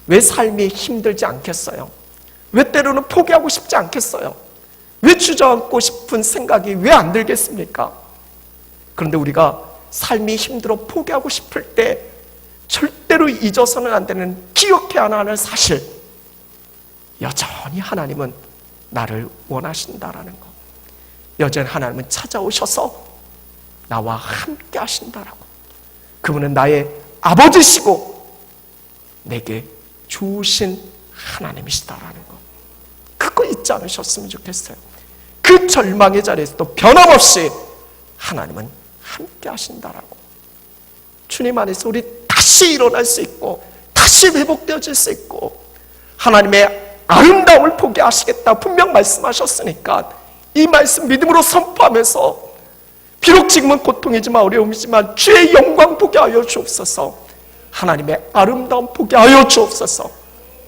왜 삶이 힘들지 않겠어요? 왜 때로는 포기하고 싶지 않겠어요? 왜 주저앉고 싶은 생각이 왜 안 들겠습니까? 그런데 우리가 삶이 힘들어 포기하고 싶을 때 절대로 잊어서는 안 되는, 기억해야 하는 사실, 여전히 하나님은 나를 원하신다라는 것. 여전히 하나님은 찾아오셔서 나와 함께 하신다라고. 그분은 나의 아버지시고 내게 좋으신 하나님이시다라는 것. 그거 잊지 않으셨으면 좋겠어요. 그 절망의 자리에서도 변함없이 하나님은 함께 하신다라고. 주님 안에서 우리 다시 일어날 수 있고 다시 회복되어질 수 있고 하나님의 아름다움을 보게 하시겠다 분명 말씀하셨으니까 이 말씀 믿음으로 선포하면서 비록 지금은 고통이지만 어려움이지만 주의 영광 보게 하여 주옵소서. 하나님의 아름다움 보게 하여 주옵소서.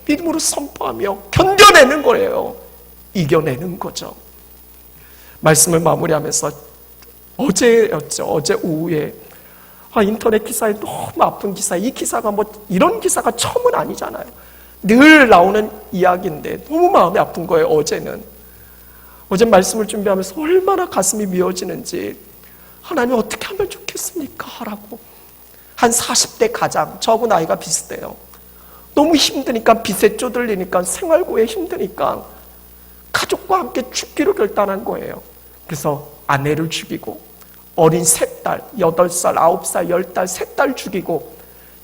믿음으로 선포하며 견뎌내는 거예요. 이겨내는 거죠. 말씀을 마무리하면서 어제였죠. 어제 오후에 인터넷 기사에 너무 아픈 기사, 이 기사가 뭐 이런 기사가 처음은 아니잖아요. 늘 나오는 이야기인데 너무 마음이 아픈 거예요. 어제 말씀을 준비하면서 얼마나 가슴이 미어지는지, 하나님 어떻게 하면 좋겠습니까? 라고. 한 40대 가장, 저하고 나이가 비슷해요. 너무 힘드니까, 빚에 쪼들리니까, 생활고에 힘드니까 가족과 함께 죽기로 결단한 거예요. 그래서 아내를 죽이고 어린 3딸, 8살, 9살, 10달, 3딸 죽이고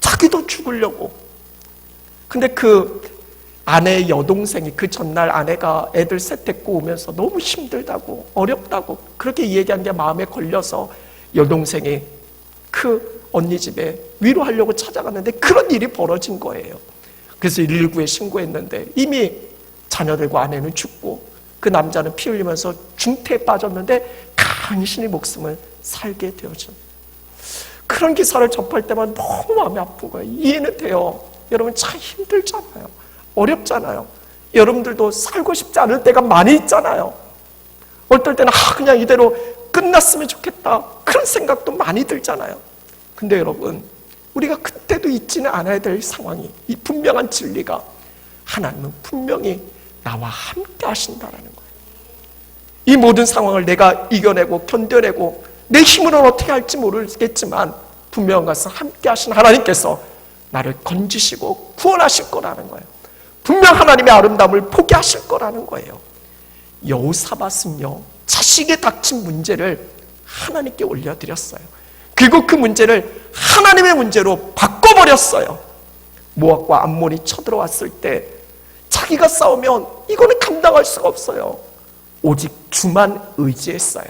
자기도 죽으려고. 근데 그 아내의 여동생이 그 전날 아내가 애들 셋 데리고 오면서 너무 힘들다고, 어렵다고 그렇게 얘기한 게 마음에 걸려서 여동생이 그 언니 집에 위로하려고 찾아갔는데 그런 일이 벌어진 거예요. 그래서 119에 신고했는데 이미 자녀들과 아내는 죽고 그 남자는 피 흘리면서 중태에 빠졌는데 간신히 목숨을 살게 되어져. 그런 기사를 접할 때만 너무 마음이 아픈 거예요. 이해는 돼요. 여러분 참 힘들잖아요. 어렵잖아요. 여러분들도 살고 싶지 않을 때가 많이 있잖아요. 어떨 때는 그냥 이대로 끝났으면 좋겠다 그런 생각도 많이 들잖아요. 근데 여러분, 우리가 그때도 잊지는 않아야 될 상황이, 이 분명한 진리가, 하나님은 분명히 나와 함께 하신다라는 거예요. 이 모든 상황을 내가 이겨내고 견뎌내고 내 힘으로는 어떻게 할지 모르겠지만 분명한 것은 함께 하신 하나님께서 나를 건지시고 구원하실 거라는 거예요. 분명 하나님의 아름다움을 보게 하실 거라는 거예요. 여호사밧은요, 자식에 닥친 문제를 하나님께 올려드렸어요. 그리고 그 문제를 하나님의 문제로 바꿔버렸어요. 모압과 암몬이 쳐들어왔을 때 자기가 싸우면 이거는 감당할 수가 없어요. 오직 주만 의지했어요.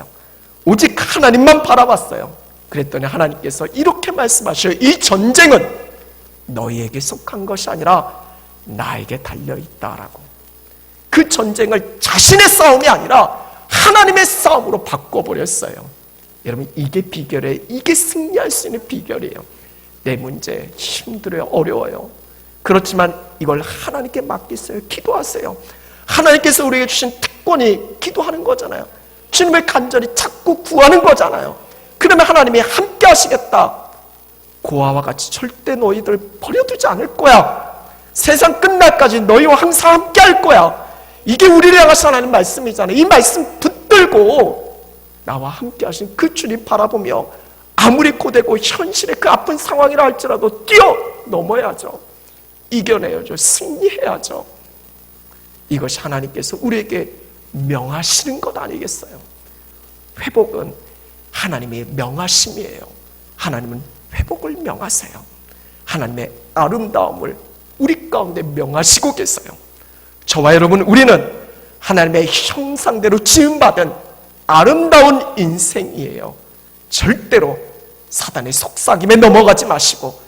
오직 하나님만 바라봤어요. 그랬더니 하나님께서 이렇게 말씀하셔요. 이 전쟁은 너희에게 속한 것이 아니라 나에게 달려있다라고. 그 전쟁을 자신의 싸움이 아니라 하나님의 싸움으로 바꿔버렸어요. 여러분, 이게 비결이에요. 이게 승리할 수 있는 비결이에요. 내 문제 힘들어요. 어려워요. 그렇지만 이걸 하나님께 맡기세요. 기도하세요. 하나님께서 우리에게 주신 특권이 기도하는 거잖아요. 주님을 간절히 찾고 구하는 거잖아요. 그러면 하나님이 함께 하시겠다. 고아와 같이 절대 너희들 버려두지 않을 거야. 세상 끝날까지 너희와 항상 함께 할 거야. 이게 우리를 향하신 하나님 말씀이잖아요. 이 말씀 붙들고 나와 함께 하신 그 주님 바라보며 아무리 고되고 현실의 그 아픈 상황이라 할지라도 뛰어넘어야죠. 이겨내야죠. 승리해야죠. 이것이 하나님께서 우리에게 명하시는 것 아니겠어요? 회복은 하나님의 명하심이에요. 하나님은 회복을 명하세요. 하나님의 아름다움을 우리 가운데 명하시고 계세요. 저와 여러분, 우리는 하나님의 형상대로 지음받은 아름다운 인생이에요. 절대로 사단의 속삭임에 넘어가지 마시고,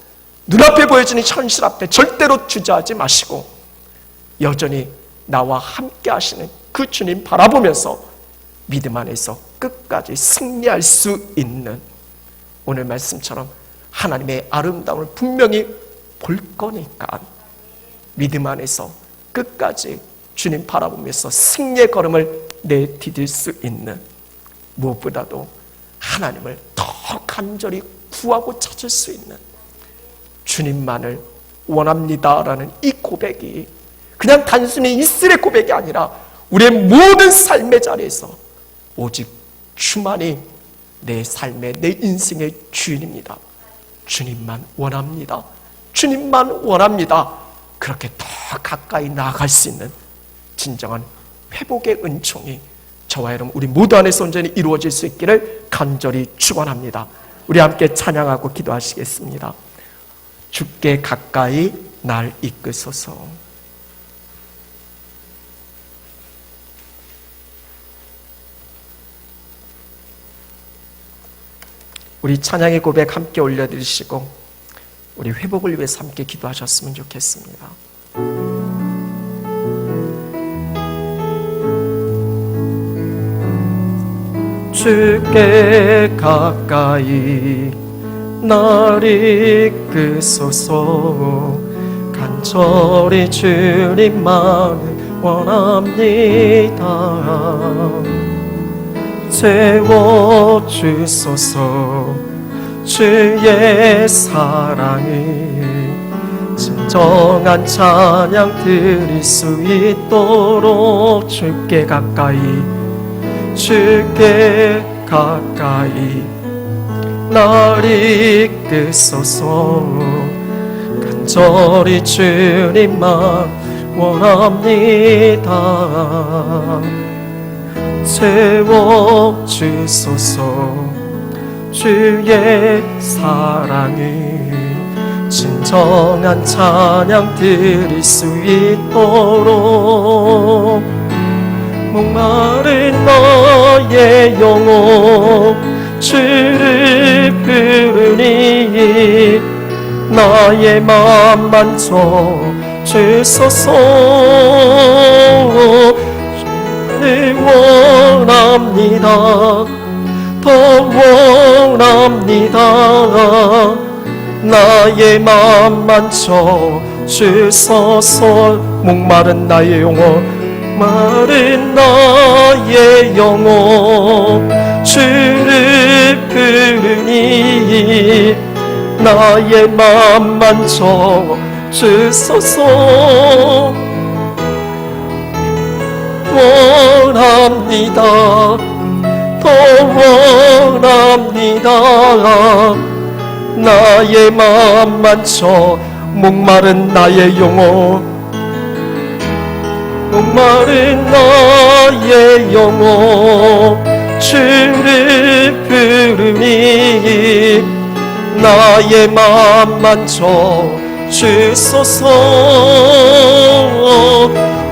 눈앞에 보여지는 현실 앞에 절대로 주저하지 마시고, 여전히 나와 함께 하시는 그 주님 바라보면서 믿음 안에서 끝까지 승리할 수 있는, 오늘 말씀처럼 하나님의 아름다움을 분명히 볼 거니까 믿음 안에서 끝까지 주님 바라보면서 승리의 걸음을 내디딜 수 있는, 무엇보다도 하나님을 더 간절히 구하고 찾을 수 있는, 주님만을 원합니다라는 이 고백이 그냥 단순히 이슬의 고백이 아니라 우리의 모든 삶의 자리에서 오직 주만이 내 삶의, 내 인생의 주인입니다. 주님만 원합니다. 주님만 원합니다. 그렇게 더 가까이 나아갈 수 있는 진정한 회복의 은총이 저와 여러분 우리 모두 안에서 온전히 이루어질 수 있기를 간절히 축원합니다. 우리 함께 찬양하고 기도하시겠습니다. 주께 가까이 날 이끄소서. 우리 찬양의 고백 함께 올려드리시고 우리 회복을 위해서 함께 기도하셨으면 좋겠습니다. 주께 가까이 날 이끄소서. 간절히 주님만을 원합니다. 채워주소서. 주의 사랑이 진정한 찬양 드릴 수 있도록 주께 가까이, 주께 가까이 날 이끄소서. 간절히 주님만 원합니다. 채워주소서. 주의 사랑이 진정한 찬양 드릴 수 있도록 목마른 너의 영혼 주를 부르니 나의 맘 만져 주소서. 주를 원합니다. 더 원합니다. 나의 맘 만져 주소서. 목마른 나의 영혼, 마른 나의 영혼 주를 부르니 나의 맘 만져 주소서. 원합니다. 더 원합니다. 나의 맘 만져 목마른 나의 영혼, 목마른 나의 영혼 주를 부르니 나의 맘 만져 주소서.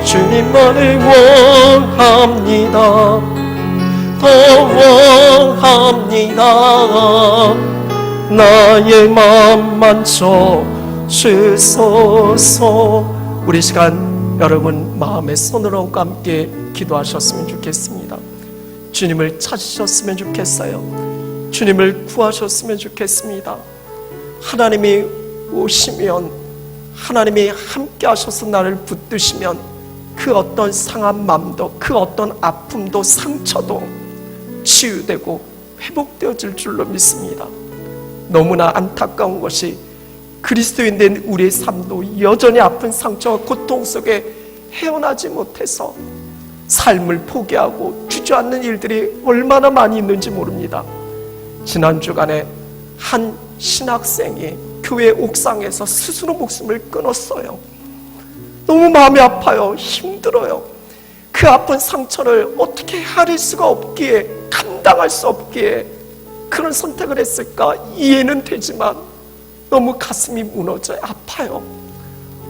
주님만을 원합니다. 더 원합니다. 나의 맘 만져 주소서. 우리 시간 여러분 마음의 손으로 함께 기도하셨으면 좋겠습니다. 주님을 찾으셨으면 좋겠어요. 주님을 구하셨으면 좋겠습니다. 하나님이 오시면, 하나님이 함께 하셔서 나를 붙드시면 그 어떤 상한 마음도, 그 어떤 아픔도, 상처도 치유되고 회복되어질 줄로 믿습니다. 너무나 안타까운 것이 그리스도인 된 우리의 삶도 여전히 아픈 상처와 고통 속에 헤어나지 못해서 삶을 포기하고 주저앉는 일들이 얼마나 많이 있는지 모릅니다. 지난 주간에 한 신학생이 교회 옥상에서 스스로 목숨을 끊었어요. 너무 마음이 아파요. 힘들어요. 그 아픈 상처를 어떻게 헤아릴 수가 없기에, 감당할 수 없기에 그런 선택을 했을까 이해는 되지만 너무 가슴이 무너져요. 아파요.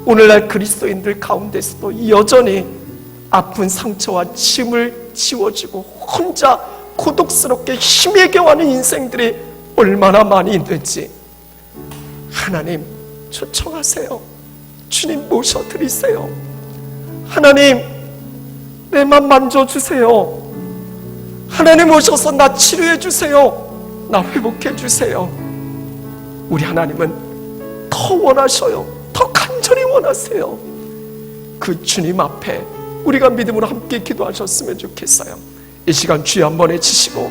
오늘날 그리스도인들 가운데서도 여전히 아픈 상처와 짐을 지워지고 혼자 고독스럽게 힘에 겨워하는 인생들이 얼마나 많이 있는지 하나님 초청하세요. 주님 모셔드리세요. 하나님 내 맘 만져주세요. 하나님 오셔서 나 치료해주세요. 나 회복해주세요. 우리 하나님은 더 원하셔요. 더 간절히 원하세요. 그 주님 앞에 우리가 믿음으로 함께 기도하셨으면 좋겠어요. 이 시간 주여 한번 해주시고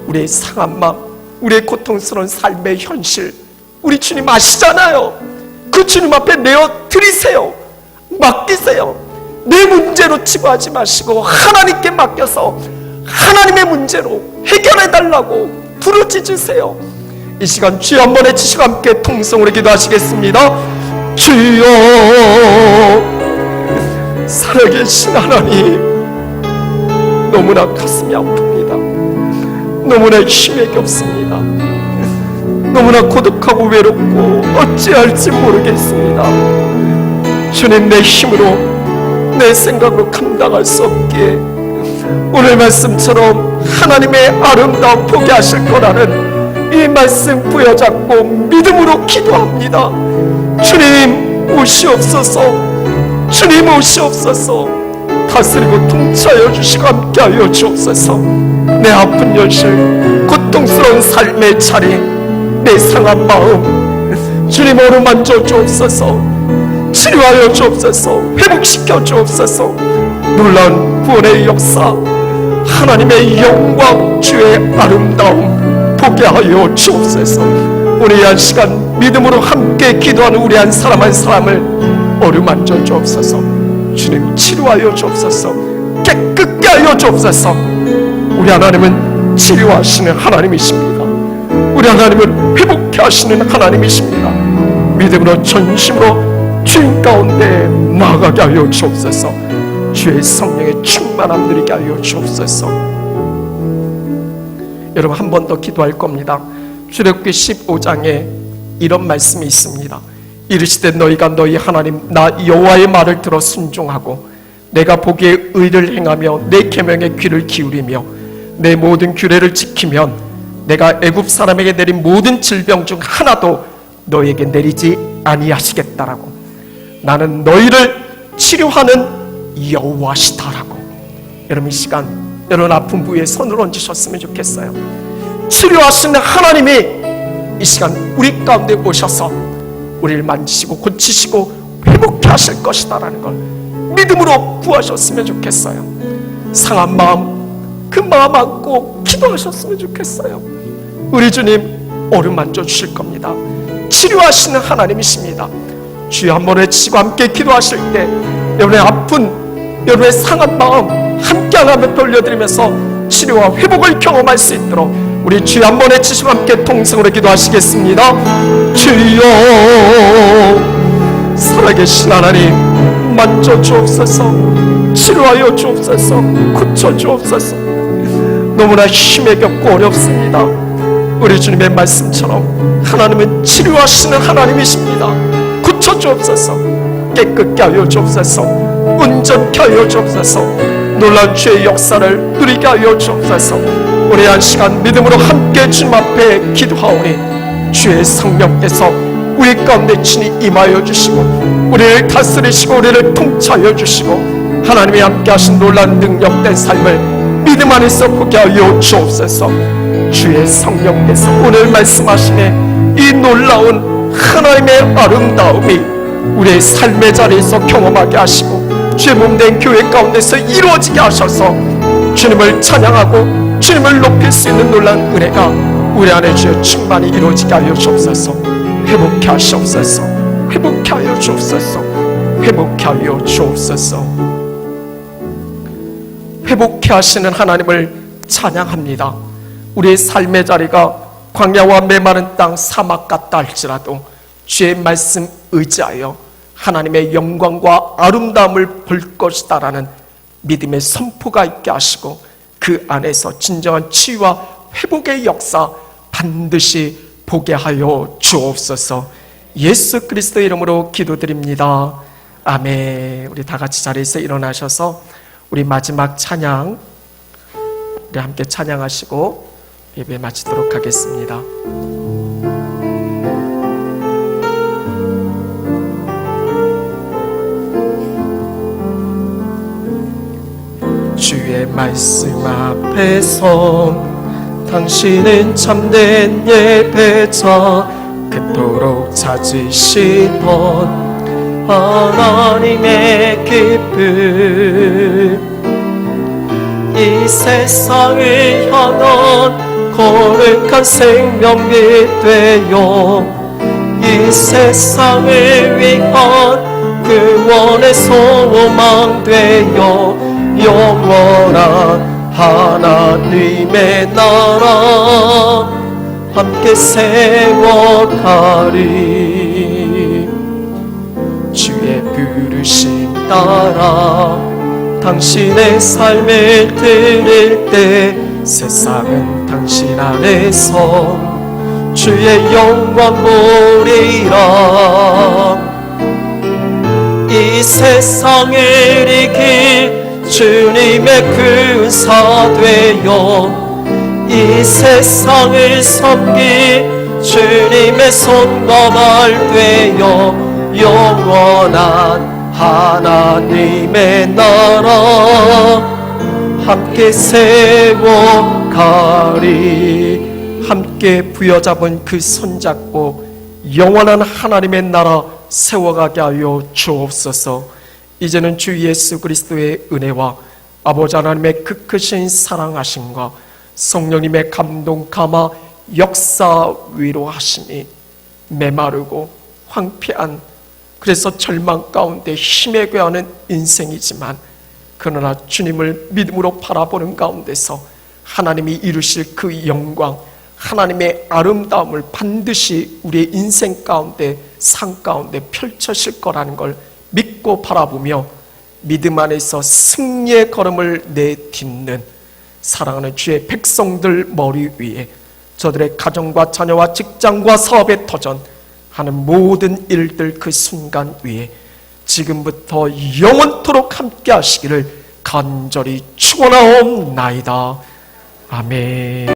우리의 상한 마음, 우리의 고통스러운 삶의 현실 우리 주님 아시잖아요. 그 주님 앞에 내어드리세요. 맡기세요. 내 문제로 치부하지 마시고 하나님께 맡겨서 하나님의 문제로 해결해달라고 부르짖으세요. 이 시간 주여 한번 해주시고 함께 통성으로 기도하시겠습니다. 주여 살아계신 하나님, 너무나 가슴이 아픕니다. 너무나 힘이 없습니다. 너무나 고독하고 외롭고 어찌할지 모르겠습니다. 주님, 내 힘으로 내 생각으로 감당할 수 없기에 오늘 말씀처럼 하나님의 아름다움 보게 하실 거라는 이 말씀 부여잡고 믿음으로 기도합니다. 주님 오시옵소서. 주님 오시옵소서. 다스리고 통치하여 주시고 함께하여 주옵소서. 내 아픈 현실, 고통스러운 삶의 자리, 내 상한 마음 주님 어루만져 주옵소서. 치료하여 주옵소서. 회복시켜 주옵소서. 놀라운 구원의 역사, 하나님의 영광, 주의 아름다움 보게 하여 주옵소서. 우리 한 시간 믿음으로 함께 기도하는 우리 한 사람 한 사람을 어루만져 주옵소서. 주님 치료하여 주옵소서. 깨끗게 하여 주옵소서. 우리 하나님은 치료하시는 하나님이십니다. 우리 하나님은 회복케 하시는 하나님이십니다. 믿음으로 전심으로 주님 가운데 나아가게 하여 주옵소서. 주의 성령의 충만함 누리게 하여 주옵소서. 여러분 한 번 더 기도할 겁니다. 출애굽기 15장에 이런 말씀이 있습니다. 이르시되 너희가 너희 하나님 나 여호와의 말을 들어 순종하고 내가 보기에 의를 행하며 내 계명에 귀를 기울이며 내 모든 규례를 지키면 내가 애굽 사람에게 내린 모든 질병 중 하나도 너희에게 내리지 아니하시겠다라고. 나는 너희를 치료하는 여호와시다라고. 여러분 이 시간 여러분 아픈 부위에 손을 얹으셨으면 좋겠어요. 치료하시는 하나님이 이 시간 우리 가운데 오셔서 우리를 만지시고 고치시고 회복케 하실 것이다라는 걸 믿음으로 구하셨으면 좋겠어요. 상한 마음, 그 마음 안고 기도하셨으면 좋겠어요. 우리 주님 어루만져 주실 겁니다. 치료하시는 하나님이십니다. 주여 한번 외치고 함께 기도하실 때 여러분의 아픈, 여러분의 상한 마음 함께 하나님 돌려드리면서 치료와 회복을 경험할 수 있도록 우리 주여 한번 외치시고 함께 통성으로 기도하시겠습니다. 주여 살아계신 하나님 만져 주옵소서. 치료하여 주옵소서. 고쳐 주옵소서. 너무나 힘에 겹고 어렵습니다. 우리 주님의 말씀처럼 하나님은 치료하시는 하나님이십니다. 고쳐 주옵소서. 깨끗게 하여 주옵소서. 온전케 하여 주옵소서. 놀라운 주의 역사를 누리게 하여 주옵소서. 우리 한 시간 믿음으로 함께 주님 앞에 기도하오니 주의 성령께서 우리 가운데 친히 임하여 주시고 우리를 다스리시고 우리를 통치하여 주시고 하나님이 함께 하신 놀라운 능력된 삶을 믿음 안에서 보게 하여 주옵소서. 주의 성령께서 오늘 말씀하시네 이 놀라운 하나님의 아름다움이 우리의 삶의 자리에서 경험하게 하시고 주의 몸된 교회 가운데서 이루어지게 하셔서 주님을 찬양하고 주님을 높일 수 있는 놀라운 은혜가 우리 안에 주여 충만히 이루어지게 하여 주옵소서. 회복케 하시옵소서. 회복케 하여 주옵소서. 회복케 하여 주옵소서. 회복케 하시는 하나님을 찬양합니다. 우리의 삶의 자리가 광야와 메마른 땅 사막 같다 할지라도 주의 말씀 의지하여 하나님의 영광과 아름다움을 볼 것이다라는 믿음의 선포가 있게 하시고 그 안에서 진정한 치유와 회복의 역사 반드시 보게 하여 주옵소서. 예수 그리스도의 이름으로 기도드립니다. 아멘. 우리 다 같이 자리에서 일어나셔서 우리 마지막 찬양 우리 함께 찬양하시고 예배 마치도록 하겠습니다. 주의 말씀 앞에서 당신은 참된 예배자 그토록 찾으시던 하나님의 기쁨 이 세상을 향한 거룩한 생명이 되어 이 세상을 위한 구원의 소망 되어 영원한 하나님의 나라 함께 세워가리. 주의 부르심 따라 당신의 삶을 드릴 때 세상은 당신 안에서 주의 영광 보리라. 이 세상을 이길 주님의 군사 되어 이 세상을 섬길 주님의 손가발 되어 영원한 하나님의 나라 함께 세워가리. 함께 부여잡은 그 손잡고 영원한 하나님의 나라 세워가게 하여 주옵소서. 이제는 주 예수 그리스도의 은혜와 아버지 하나님의 그 크신 사랑하심과 성령님의 감동 감화 역사 위로하심이 메마르고 황폐한 그래서 절망 가운데 힘에 괴하는 인생이지만 그러나 주님을 믿음으로 바라보는 가운데서 하나님이 이루실 그 영광 하나님의 아름다움을 반드시 우리의 인생 가운데 삶 가운데 펼쳐질 거라는 걸 믿고 바라보며 믿음 안에서 승리의 걸음을 내딛는 사랑하는 주의 백성들 머리 위에 저들의 가정과 자녀와 직장과 사업의 터전 하는 모든 일들 그 순간 위에 지금부터 영원토록 함께 하시기를 간절히 축원하옵나이다. 아멘.